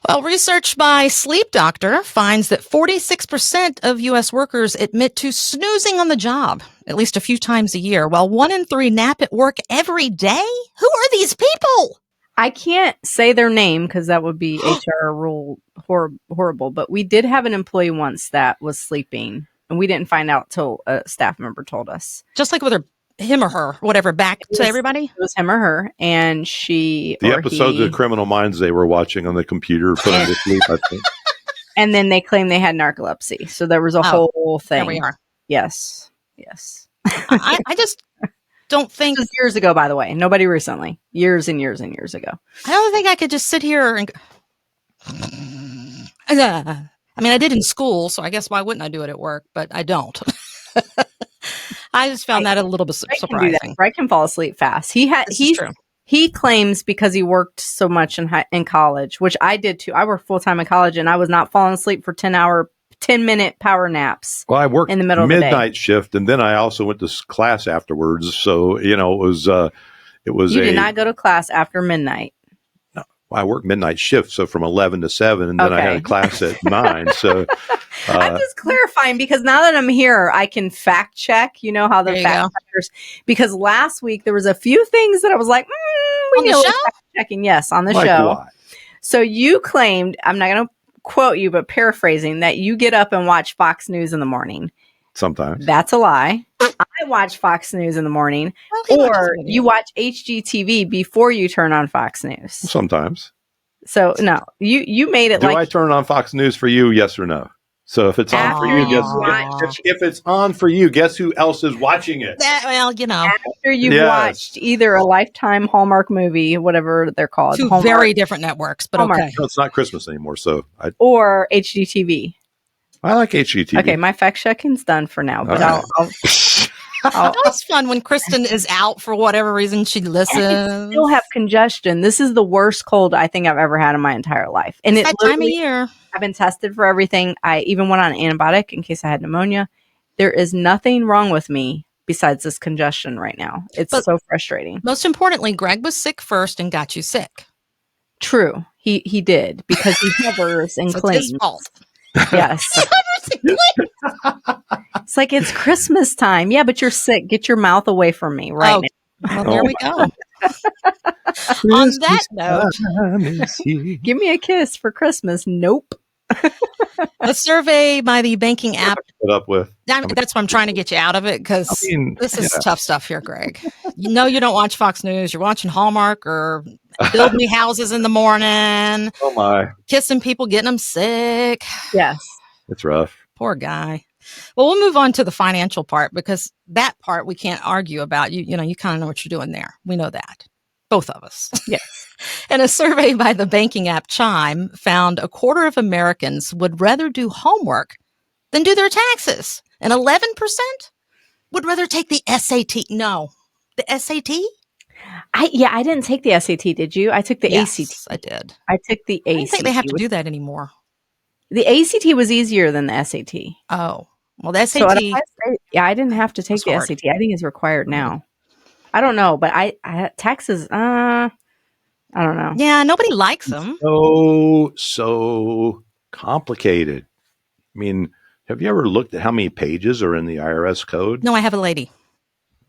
Well, research by Sleep Doctor finds that 46% of U.S. workers admit to snoozing on the job at least a few times a year, while 1 in 3 nap at work every day. Who are these people? I can't say their name because that would be HR rule horrible. But we did have an employee once that was sleeping, and we didn't find out till a staff member told us. Just like with him or her, whatever, back to everybody? It was him or her, and the episodes of Criminal Minds they were watching on the computer put them to sleep, I think. And then they claimed they had narcolepsy. So there was a whole thing. There we are. Yes. I just don't think... This was years ago, by the way. Nobody recently. Years and years and years ago. I don't think I could just sit here and... I mean, I did in school, so I guess why wouldn't I do it at work? But I don't. I just found that a little bit surprising. Greg can fall asleep fast. He claims because he worked so much in college, which I did too. I worked full time in college, and I was not falling asleep for 10-minute power naps. Well, I worked in the middle of the day. Midnight shift, and then I also went to class afterwards. So it was. You did not go to class after midnight. I worked midnight shift, so from 11 to 7, and then I had a class at 9. So I'm just clarifying because now that I'm here, I can fact check. You know how the fact checkers, because last week there was a few things that I was like, we need a little fact checking. Yes, on the show. What? So you claimed, I'm not going to quote you, but paraphrasing, that you get up and watch Fox News in the morning. Sometimes. That's a lie. I watch Fox News in the morning, or you watch HGTV before you turn on Fox News. Sometimes. So no, you made it. Do I turn on Fox News for you? Yes or no? So if it's on for you, if it's on for you, guess who else is watching it? After you've watched either a Lifetime Hallmark movie, whatever they're called, two very different networks, but Hallmark. No, it's not Christmas anymore, so or HGTV. I like HGTV. Okay, my fact checking's done for now, but It's fun when Kristin is out for whatever reason. She listens. I still have congestion. This is the worst cold I think I've ever had in my entire life. And it's that time of year. I've been tested for everything. I even went on an antibiotic in case I had pneumonia. There is nothing wrong with me besides this congestion right now. It's so frustrating. Most importantly, Greg was sick first and got you sick. True. He did because he hovers and cleans. It's his fault. Yes. It's like it's Christmas time. Yeah, but you're sick. Get your mouth away from me now. Well, there we go. On that note, give me a kiss for Christmas. Nope. A survey by the banking app. That's what I'm trying to get you out of it because this is tough stuff here, Greg. You don't watch Fox News. You're watching Hallmark or Build Me Houses in the morning. Oh my! Kissing people, getting them sick. Yes, it's rough. Poor guy. Well, we'll move on to the financial part because that part we can't argue about. You kind of know what you're doing there. We know that. Both of us. Yes. And a survey by the banking app Chime found a quarter of Americans would rather do homework than do their taxes. And 11% would rather take the SAT. No. The SAT? I didn't take the SAT, did you? I took the ACT. I did. I took the ACT. I don't think they have to do that anymore. The ACT was easier than the SAT. Oh. Well, the SAT... I didn't have to take the SAT. I think it's required now. I don't know, but I taxes, I don't know. Yeah, nobody likes them. So complicated. I mean, have you ever looked at how many pages are in the IRS code? No, I have a lady.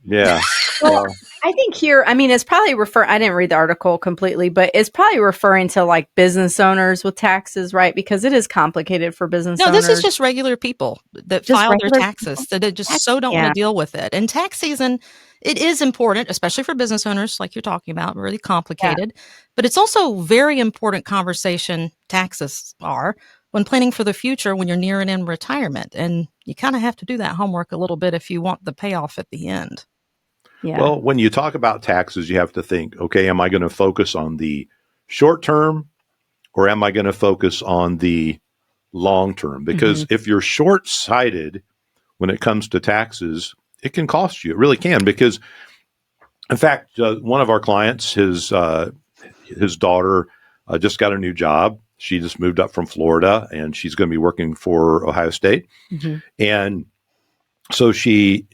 Yeah. Well, I think here, it's probably I didn't read the article completely, but it's probably referring to like business owners with taxes, right? Because it is complicated for business owners. No, this is just regular people that file their taxes that just don't want to deal with it. And tax season, it is important, especially for business owners, like you're talking about, really complicated. Yeah. But it's also very important conversation, taxes are, when planning for the future when you're nearing in retirement. And you kind of have to do that homework a little bit if you want the payoff at the end. Yeah. Well, when you talk about taxes, you have to think, okay, am I going to focus on the short term or am I going to focus on the long term? Because if you're short-sighted when it comes to taxes, it can cost you. It really can. Because, in fact, one of our clients, his daughter just got a new job. She just moved up from Florida, and she's going to be working for Ohio State. And so he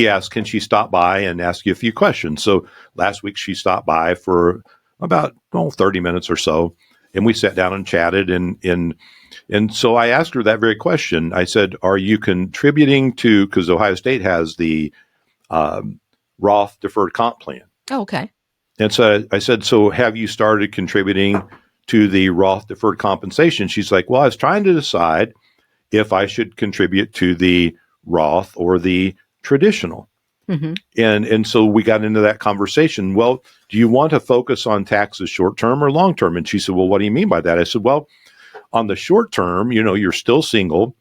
asked, can she stop by and ask you a few questions? So last week she stopped by for about 30 minutes or so. and we sat down and chatted. And so I asked her that very question. I said, are you contributing to, because Ohio State has the Roth deferred comp plan. Oh, okay. And so I said, so have you started contributing to the Roth deferred compensation? She's like, well, I was trying to decide if I should contribute to the Roth or the traditional. Mm-hmm. And so we got into that conversation. Well, do you want to focus on taxes short term or long term? And she said, well, what do you mean by that? I said, well, on the short term, you're still single.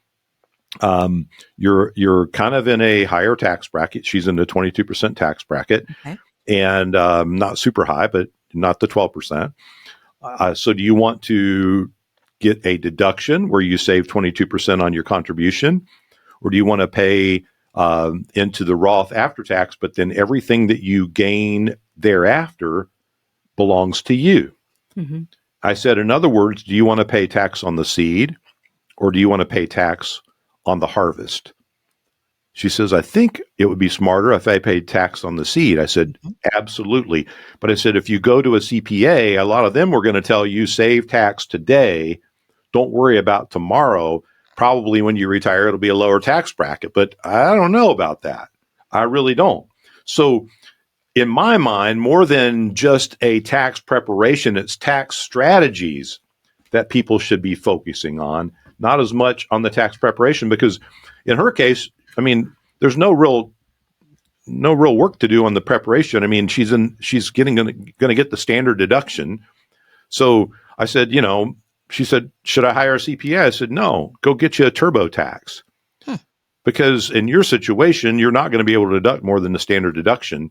You're kind of in a higher tax bracket. She's in the 22% tax bracket, okay. And not super high, but not the 12%. So do you want to get a deduction where you save 22% on your contribution, or do you want to pay into the Roth after tax, but then everything that you gain thereafter belongs to you? Mm-hmm. I said, in other words, do you want to pay tax on the seed, or do you want to pay tax on the harvest? She says, I think it would be smarter if I paid tax on the seed. I said, absolutely. But I said, if you go to a CPA, a lot of them were going to tell you save tax today. Don't worry about tomorrow. Probably when you retire, it'll be a lower tax bracket. But I don't know about that. I really don't. So in my mind, more than just a tax preparation, it's tax strategies that people should be focusing on, not as much on the tax preparation, because in her case, I mean, there's no real work to do on the preparation. I mean, she's going to get the standard deduction. So I said, she said, should I hire a CPA? I said, no, go get you a TurboTax. Because in your situation, you're not going to be able to deduct more than the standard deduction.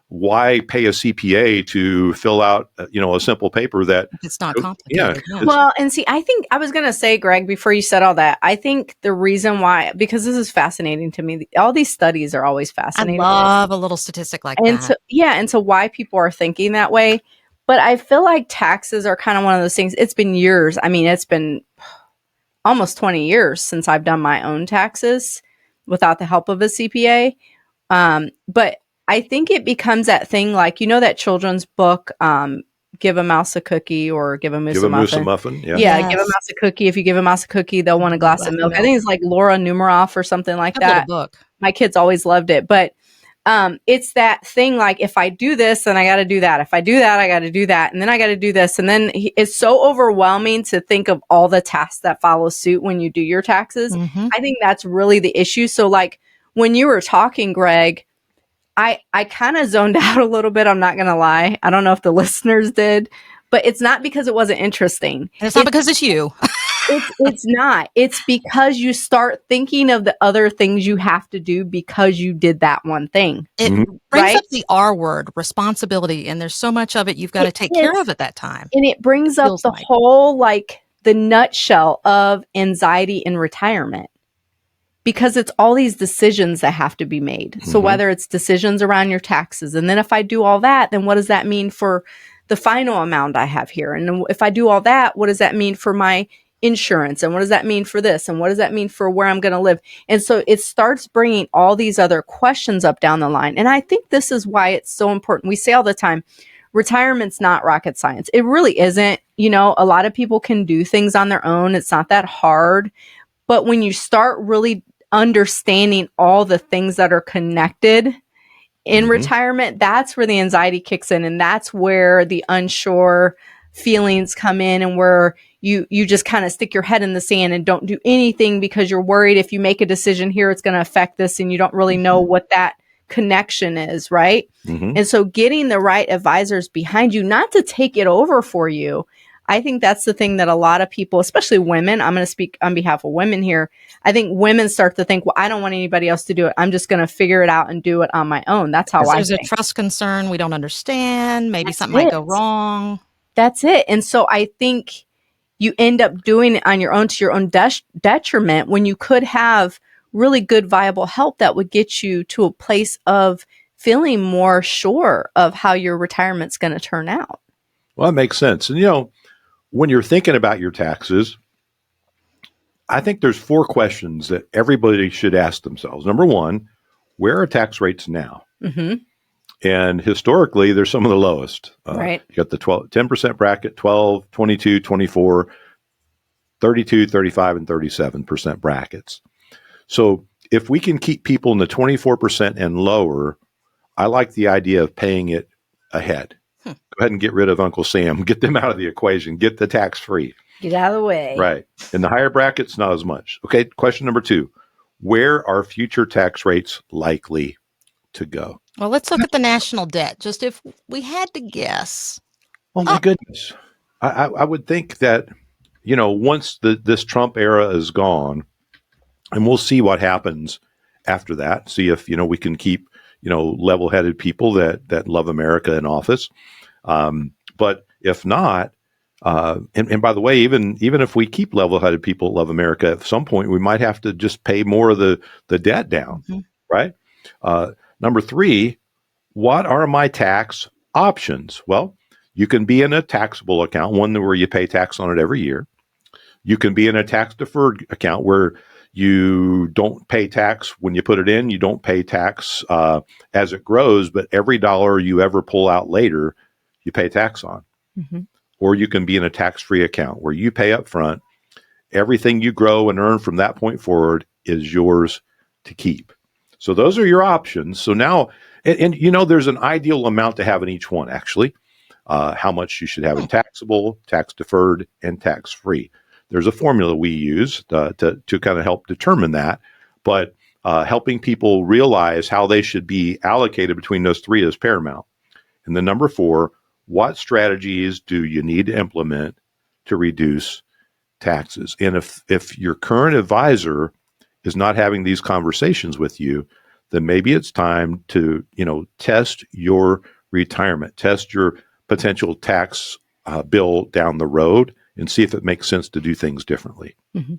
Why pay a CPA to fill out, a simple paper that it's not complicated? Yeah. Well, and see, I think I was going to say, Greg, before you said all that, I think the reason why, because this is fascinating to me, all these studies are always fascinating. I love a little statistic like and that. And so why people are thinking that way. But I feel like taxes are kind of one of those things. It's been years. I mean, it's been almost 20 years since I've done my own taxes without the help of a CPA. But I think it becomes that thing like, that children's book, Give a Mouse a Cookie or Give a Moose a Muffin. Yeah, yes. Give a mouse a cookie. If you give a mouse a cookie, they'll want a glass of milk. I think it's like Laura Numeroff or something like that. Book. My kids always loved it. But it's that thing like, if I do this, then I got to do that. If I do that, I got to do that. And then I got to do this. And then it's so overwhelming to think of all the tasks that follow suit when you do your taxes. Mm-hmm. I think that's really the issue. So like when you were talking, Greg, I kind of zoned out a little bit. I'm not going to lie. I don't know if the listeners did, but it's not because it wasn't interesting. And it's not because it's you. It's not. It's because you start thinking of the other things you have to do because you did that one thing. It brings up the R word, responsibility. And there's so much of it you've got to take care of at that time. And it brings up the whole, like the nutshell of anxiety in retirement. Because it's all these decisions that have to be made. So whether it's decisions around your taxes, and then if I do all that, then what does that mean for the final amount I have here? And if I do all that, what does that mean for my insurance? And what does that mean for this? And what does that mean for where I'm going to live? And so it starts bringing all these other questions up down the line. And I think this is why it's so important. We say all the time, retirement's not rocket science. It really isn't. A lot of people can do things on their own. It's not that hard. But when you start really understanding all the things that are connected in retirement, that's where the anxiety kicks in. And that's where the unsure feelings come in, and where you just kind of stick your head in the sand and don't do anything because you're worried if you make a decision here, it's going to affect this. And you don't really know what that connection is. Right. And so getting the right advisors behind you, not to take it over for you. I think that's the thing that a lot of people, especially women, I'm going to speak on behalf of women here. I think women start to think, well, I don't want anybody else to do it. I'm just going to figure it out and do it on my own. That's how I think. There's a trust concern. We don't understand. Maybe something might go wrong. That's it. And so I think you end up doing it on your own to your own detriment when you could have really good, viable help that would get you to a place of feeling more sure of how your retirement's going to turn out. Well, that makes sense. And, when you're thinking about your taxes, I think there's 4 questions that everybody should ask themselves. Number 1, where are tax rates now? And historically, they're some of the lowest. Right. You got the 10% bracket, 12, 22, 24, 32, 35, and 37% brackets. So if we can keep people in the 24% and lower, I like the idea of paying it ahead. Go ahead and get rid of Uncle Sam. Get them out of the equation. Get the tax free. Get out of the way. Right. In the higher brackets, not as much. Okay. Question number 2. Where are future tax rates likely to go? Well, let's look at the national debt. Just if we had to guess. Oh, my goodness. I would think that, once this Trump era is gone, and we'll see what happens after that, see if, we can keep, level-headed people that love America in office. But if not, and by the way, even if we keep level-headed people that love America, at some point we might have to just pay more of the debt down, right? Number 3, what are my tax options? Well, you can be in a taxable account, one where you pay tax on it every year. You can be in a tax-deferred account where you don't pay tax when you put it in. You don't pay tax as it grows, but every dollar you ever pull out later, you pay tax on. Mm-hmm. Or you can be in a tax-free account where you pay up front. Everything you grow and earn from that point forward is yours to keep. So those are your options. So now, and there's an ideal amount to have in each one, actually. How much you should have in taxable, tax-deferred, and tax-free. There's a formula we use to kind of help determine that, but helping people realize how they should be allocated between those 3 is paramount. And then number 4, what strategies do you need to implement to reduce taxes? And if your current advisor is not having these conversations with you, then maybe it's time to, test your retirement, test your potential tax bill down the road, and see if it makes sense to do things differently. Mm-hmm.